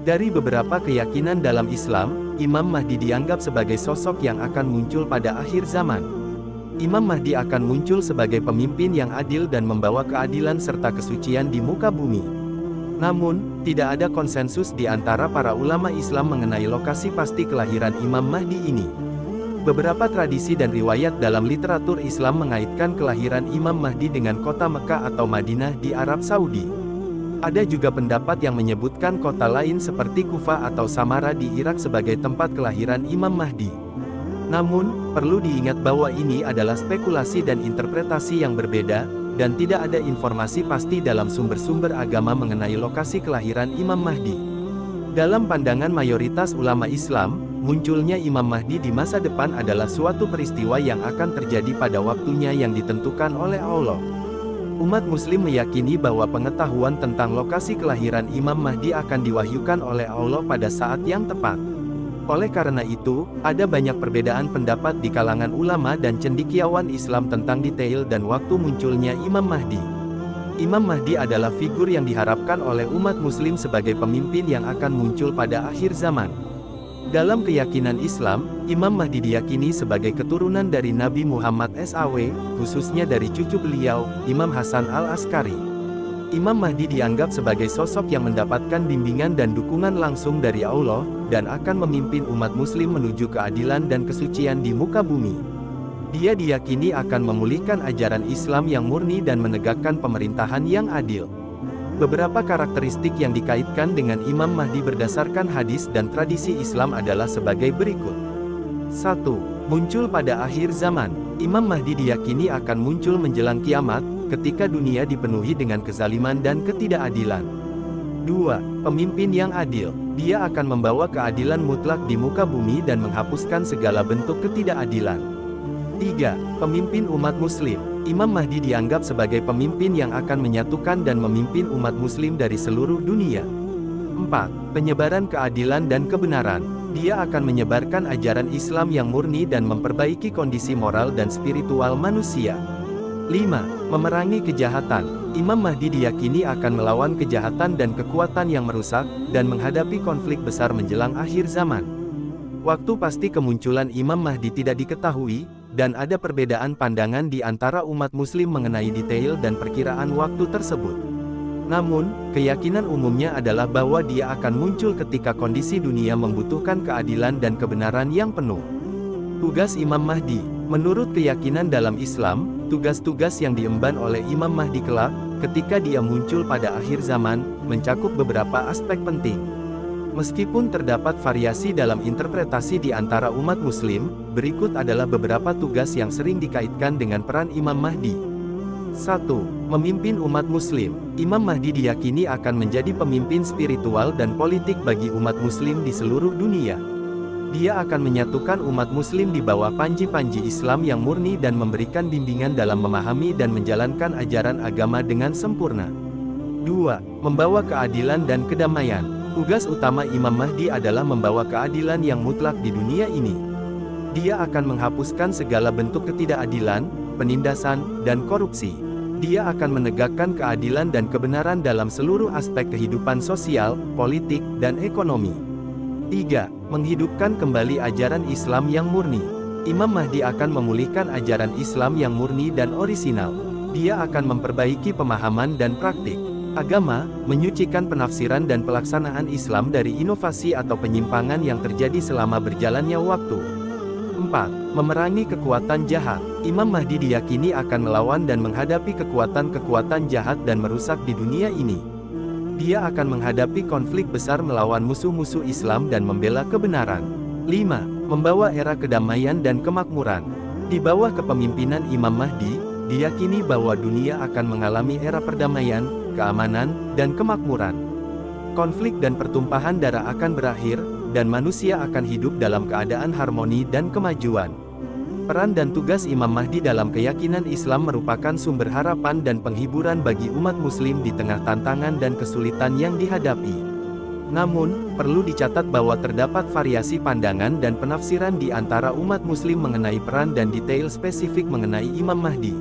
Dari beberapa keyakinan dalam Islam, Imam Mahdi dianggap sebagai sosok yang akan muncul pada akhir zaman. Imam Mahdi akan muncul sebagai pemimpin yang adil dan membawa keadilan serta kesucian di muka bumi. Namun, tidak ada konsensus di antara para ulama Islam mengenai lokasi pasti kelahiran Imam Mahdi ini. Beberapa tradisi dan riwayat dalam literatur Islam mengaitkan kelahiran Imam Mahdi dengan kota Mekah atau Madinah di Arab Saudi. Ada juga pendapat yang menyebutkan kota lain seperti Kufah atau Samara di Irak sebagai tempat kelahiran Imam Mahdi. Namun, perlu diingat bahwa ini adalah spekulasi dan interpretasi yang berbeda, dan tidak ada informasi pasti dalam sumber-sumber agama mengenai lokasi kelahiran Imam Mahdi. Dalam pandangan mayoritas ulama Islam, munculnya Imam Mahdi di masa depan adalah suatu peristiwa yang akan terjadi pada waktunya yang ditentukan oleh Allah. Umat Muslim meyakini bahwa pengetahuan tentang lokasi kelahiran Imam Mahdi akan diwahyukan oleh Allah pada saat yang tepat. Oleh karena itu, ada banyak perbedaan pendapat di kalangan ulama dan cendekiawan Islam tentang detail dan waktu munculnya Imam Mahdi. Imam Mahdi adalah figur yang diharapkan oleh umat Muslim sebagai pemimpin yang akan muncul pada akhir zaman. Dalam keyakinan Islam, Imam Mahdi diyakini sebagai keturunan dari Nabi Muhammad SAW, khususnya dari cucu beliau, Imam Hasan al-Askari. Imam Mahdi dianggap sebagai sosok yang mendapatkan bimbingan dan dukungan langsung dari Allah, dan akan memimpin umat Muslim menuju keadilan dan kesucian di muka bumi. Dia diyakini akan memulihkan ajaran Islam yang murni dan menegakkan pemerintahan yang adil. Beberapa karakteristik yang dikaitkan dengan Imam Mahdi berdasarkan hadis dan tradisi Islam adalah sebagai berikut. 1. Muncul pada akhir zaman. Imam Mahdi diyakini akan muncul menjelang kiamat, ketika dunia dipenuhi dengan kezaliman dan ketidakadilan. 2. Pemimpin yang adil. Dia akan membawa keadilan mutlak di muka bumi dan menghapuskan segala bentuk ketidakadilan. 3. Pemimpin umat Muslim. Imam Mahdi dianggap sebagai pemimpin yang akan menyatukan dan memimpin umat Muslim dari seluruh dunia. 4. Penyebaran keadilan dan kebenaran. Dia akan menyebarkan ajaran Islam yang murni dan memperbaiki kondisi moral dan spiritual manusia. 5. Memerangi kejahatan. Imam Mahdi diyakini akan melawan kejahatan dan kekuatan yang merusak, dan menghadapi konflik besar menjelang akhir zaman. Waktu pasti kemunculan Imam Mahdi tidak diketahui, dan ada perbedaan pandangan di antara umat Muslim mengenai detail dan perkiraan waktu tersebut. Namun, keyakinan umumnya adalah bahwa dia akan muncul ketika kondisi dunia membutuhkan keadilan dan kebenaran yang penuh. Tugas Imam Mahdi. Menurut keyakinan dalam Islam, tugas-tugas yang diemban oleh Imam Mahdi kelak, ketika dia muncul pada akhir zaman, mencakup beberapa aspek penting. Meskipun terdapat variasi dalam interpretasi di antara umat Muslim, berikut adalah beberapa tugas yang sering dikaitkan dengan peran Imam Mahdi. 1. Memimpin umat Muslim. Imam Mahdi diyakini akan menjadi pemimpin spiritual dan politik bagi umat Muslim di seluruh dunia. Dia akan menyatukan umat Muslim di bawah panji-panji Islam yang murni dan memberikan bimbingan dalam memahami dan menjalankan ajaran agama dengan sempurna. 2. Membawa keadilan dan kedamaian. Tugas utama Imam Mahdi adalah membawa keadilan yang mutlak di dunia ini. Dia akan menghapuskan segala bentuk ketidakadilan, penindasan, dan korupsi. Dia akan menegakkan keadilan dan kebenaran dalam seluruh aspek kehidupan sosial, politik, dan ekonomi. 3. Menghidupkan kembali ajaran Islam yang murni. Imam Mahdi akan memulihkan ajaran Islam yang murni dan orisinal. Dia akan memperbaiki pemahaman dan praktik agama, menyucikan penafsiran dan pelaksanaan Islam dari inovasi atau penyimpangan yang terjadi selama berjalannya waktu. 4. Memerangi kekuatan jahat. Imam Mahdi diyakini akan melawan dan menghadapi kekuatan-kekuatan jahat dan merusak di dunia ini. Dia akan menghadapi konflik besar melawan musuh-musuh Islam dan membela kebenaran. 5. Membawa era kedamaian dan kemakmuran. Di bawah kepemimpinan Imam Mahdi, diyakini bahwa dunia akan mengalami era perdamaian, keamanan, dan kemakmuran. Konflik dan pertumpahan darah akan berakhir, dan manusia akan hidup dalam keadaan harmoni dan kemajuan. Peran dan tugas Imam Mahdi dalam keyakinan Islam merupakan sumber harapan dan penghiburan bagi umat Muslim di tengah tantangan dan kesulitan yang dihadapi. Namun, perlu dicatat bahwa terdapat variasi pandangan dan penafsiran di antara umat Muslim mengenai peran dan detail spesifik mengenai Imam Mahdi.